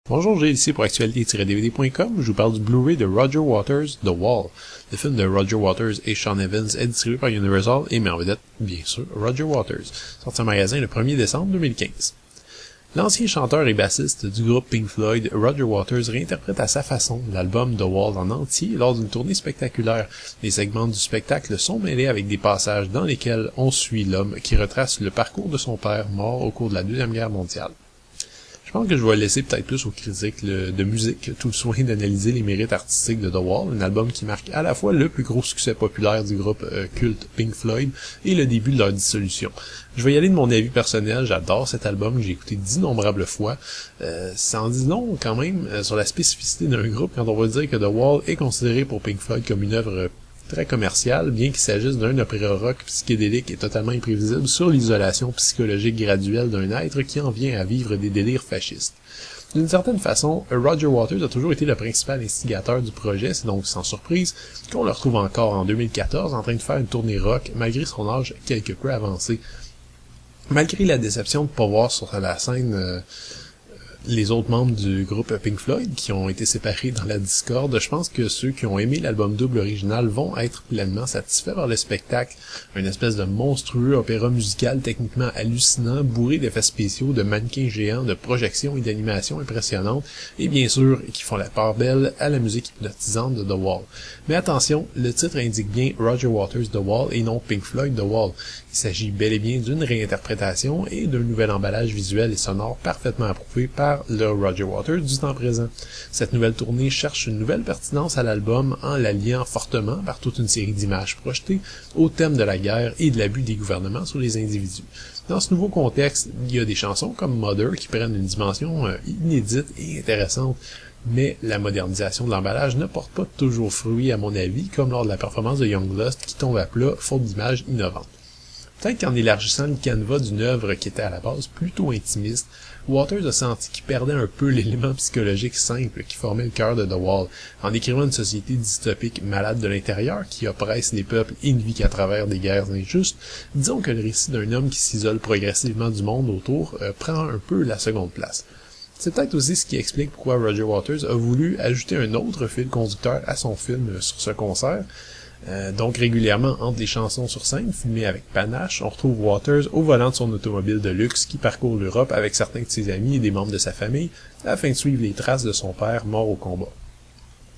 Bonjour, j'ai ici pour actualité-dvd.com, je vous parle du Blu-ray de Roger Waters, The Wall. Le film de Roger Waters et Sean Evans est distribué par Universal et met en vedette, bien sûr, Roger Waters, sorti en magasin le 1er décembre 2015. L'ancien chanteur et bassiste du groupe Pink Floyd, Roger Waters, réinterprète à sa façon l'album The Wall en entier lors d'une tournée spectaculaire. Les segments du spectacle sont mêlés avec des passages dans lesquels on suit l'homme qui retrace le parcours de son père mort au cours de la Deuxième Guerre mondiale. Je pense que je vais laisser peut-être plus aux critiques de musique tout le soin d'analyser les mérites artistiques de The Wall, un album qui marque à la fois le plus gros succès populaire du groupe culte Pink Floyd et le début de leur dissolution. Je vais y aller de mon avis personnel, j'adore cet album que j'ai écouté d'innombrables fois. Ça en dit long quand même sur la spécificité d'un groupe quand on va dire que The Wall est considéré pour Pink Floyd comme une œuvre très commercial, bien qu'il s'agisse d'un opéra rock psychédélique et totalement imprévisible sur l'isolation psychologique graduelle d'un être qui en vient à vivre des délires fascistes. D'une certaine façon, Roger Waters a toujours été le principal instigateur du projet, c'est donc sans surprise qu'on le retrouve encore en 2014 en train de faire une tournée rock malgré son âge quelque peu avancé. Malgré la déception de ne pas voir sur la scène les autres membres du groupe Pink Floyd qui ont été séparés dans la discorde, je pense que ceux qui ont aimé l'album double original vont être pleinement satisfaits par le spectacle, une espèce de monstrueux opéra musical techniquement hallucinant, bourré d'effets spéciaux, de mannequins géants, de projections et d'animations impressionnantes, et bien sûr qui font la part belle à la musique hypnotisante de The Wall. Mais attention, le titre indique bien Roger Waters The Wall et non Pink Floyd The Wall. Il s'agit bel et bien d'une réinterprétation et d'un nouvel emballage visuel et sonore parfaitement approuvé par le Roger Waters du temps présent. Cette nouvelle tournée cherche une nouvelle pertinence à l'album en l'alliant fortement par toute une série d'images projetées au thème de la guerre et de l'abus des gouvernements sur les individus. Dans ce nouveau contexte, il y a des chansons comme Mother qui prennent une dimension inédite et intéressante, mais la modernisation de l'emballage ne porte pas toujours fruit à mon avis, comme lors de la performance de Young Lust qui tombe à plat faute d'images innovantes. Peut-être qu'en élargissant le canevas d'une œuvre qui était à la base plutôt intimiste, Waters a senti qu'il perdait un peu l'élément psychologique simple qui formait le cœur de The Wall, en décrivant une société dystopique malade de l'intérieur qui oppresse les peuples et ne vit qu'à travers des guerres injustes. Disons que le récit d'un homme qui s'isole progressivement du monde autour prend un peu la seconde place. C'est peut-être aussi ce qui explique pourquoi Roger Waters a voulu ajouter un autre fil conducteur à son film sur ce concert. Donc régulièrement entre les chansons sur scène filmées avec panache, on retrouve Waters au volant de son automobile de luxe qui parcourt l'Europe avec certains de ses amis et des membres de sa famille afin de suivre les traces de son père mort au combat.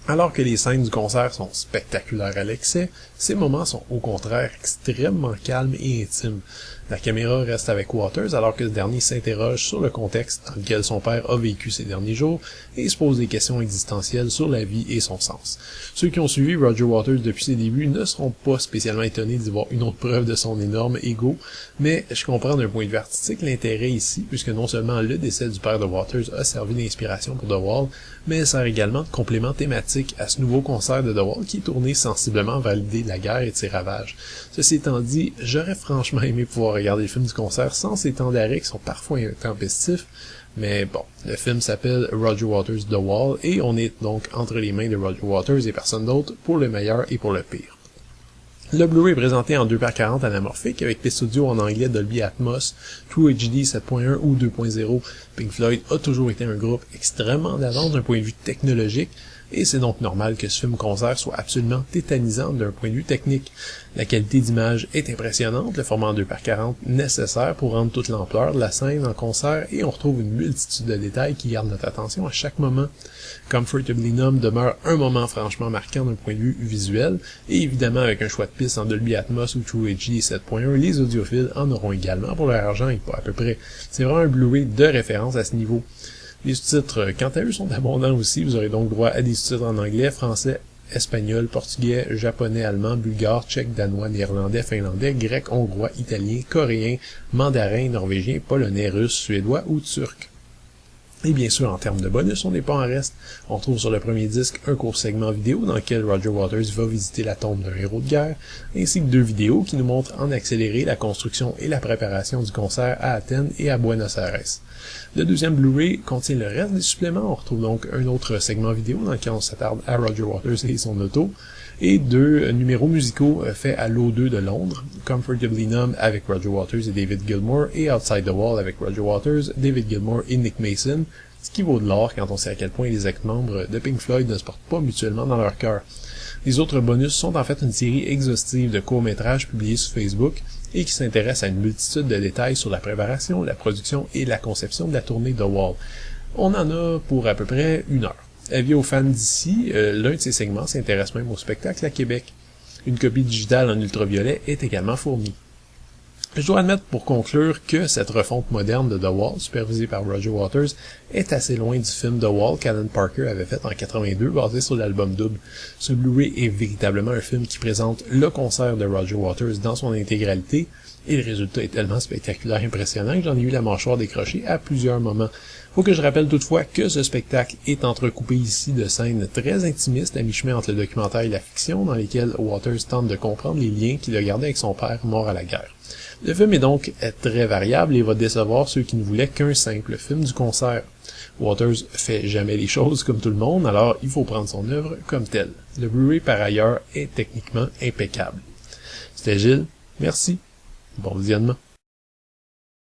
Alors que les scènes du concert sont spectaculaires à l'excès, ces moments sont au contraire extrêmement calmes et intimes. La caméra reste avec Waters alors que ce dernier s'interroge sur le contexte dans lequel son père a vécu ces derniers jours et se pose des questions existentielles sur la vie et son sens. Ceux qui ont suivi Roger Waters depuis ses débuts ne seront pas spécialement étonnés d'y voir une autre preuve de son énorme ego, mais je comprends d'un point de vue artistique l'intérêt ici, puisque non seulement le décès du père de Waters a servi d'inspiration pour The Wall, mais sert également de complément thématique à ce nouveau concert de The Wall qui est tourné sensiblement vers l'idée de la guerre et de ses ravages. Ceci étant dit, j'aurais franchement aimé pouvoir regarder le film du concert sans ces temps d'arrêt qui sont parfois intempestifs, mais bon, le film s'appelle Roger Waters The Wall et on est donc entre les mains de Roger Waters et personne d'autre pour le meilleur et pour le pire. Le Blu-ray est présenté en 2x40 anamorphique avec piste audio en anglais Dolby Atmos, True HD 7.1 ou 2.0. Pink Floyd a toujours été un groupe extrêmement d'avance d'un point de vue technologique, et c'est donc normal que ce film-concert soit absolument tétanisant d'un point de vue technique. La qualité d'image est impressionnante, le format en 2x40 nécessaire pour rendre toute l'ampleur de la scène en concert, et on retrouve une multitude de détails qui gardent notre attention à chaque moment. Comfortably Numb demeure un moment franchement marquant d'un point de vue visuel, et évidemment avec un choix de piste en Dolby Atmos ou True HD 7.1, les audiophiles en auront également pour leur argent et pas à peu près. C'est vraiment un Blu-ray de référence à ce niveau. Les sous-titres, quant à eux, sont abondants aussi. Vous aurez donc droit à des sous-titres en anglais, français, espagnol, portugais, japonais, allemand, bulgare, tchèque, danois, néerlandais, finlandais, grec, hongrois, italien, coréen, mandarin, norvégien, polonais, russe, suédois ou turc. Et bien sûr, en termes de bonus, on n'est pas en reste. On trouve sur le premier disque un court segment vidéo dans lequel Roger Waters va visiter la tombe d'un héros de guerre, ainsi que 2 vidéos qui nous montrent en accéléré la construction et la préparation du concert à Athènes et à Buenos Aires. Le deuxième Blu-ray contient le reste des suppléments. On retrouve donc un autre segment vidéo dans lequel on s'attarde à Roger Waters et son auto, et 2 numéros musicaux faits à l'O2 de Londres, Comfortably Numb avec Roger Waters et David Gilmour, et Outside the Wall avec Roger Waters, David Gilmour et Nick Mason, ce qui vaut de l'or quand on sait à quel point les ex-membres de Pink Floyd ne se portent pas mutuellement dans leur cœur. Les autres bonus sont en fait une série exhaustive de courts-métrages publiés sur Facebook et qui s'intéressent à une multitude de détails sur la préparation, la production et la conception de la tournée The Wall. On en a pour à peu près 1 heure. Avis aux fans d'ici, l'un de ces segments s'intéresse même au spectacle à Québec. Une copie digitale en ultraviolet est également fournie. Je dois admettre pour conclure que cette refonte moderne de The Wall, supervisée par Roger Waters, est assez loin du film The Wall qu'Alan Parker avait fait en 82, basé sur l'album double. Ce Blu-ray est véritablement un film qui présente le concert de Roger Waters dans son intégralité, et le résultat est tellement spectaculaire et impressionnant que j'en ai eu la mâchoire décrochée à plusieurs moments. Faut que je rappelle toutefois que ce spectacle est entrecoupé ici de scènes très intimistes à mi-chemin entre le documentaire et la fiction, dans lesquelles Waters tente de comprendre les liens qu'il a gardés avec son père mort à la guerre. Le film est donc très variable et va décevoir ceux qui ne voulaient qu'un simple film du concert. Waters fait jamais les choses comme tout le monde, alors il faut prendre son œuvre comme telle. Le Blu-ray par ailleurs est techniquement impeccable. C'était Gilles, merci, bon visionnement.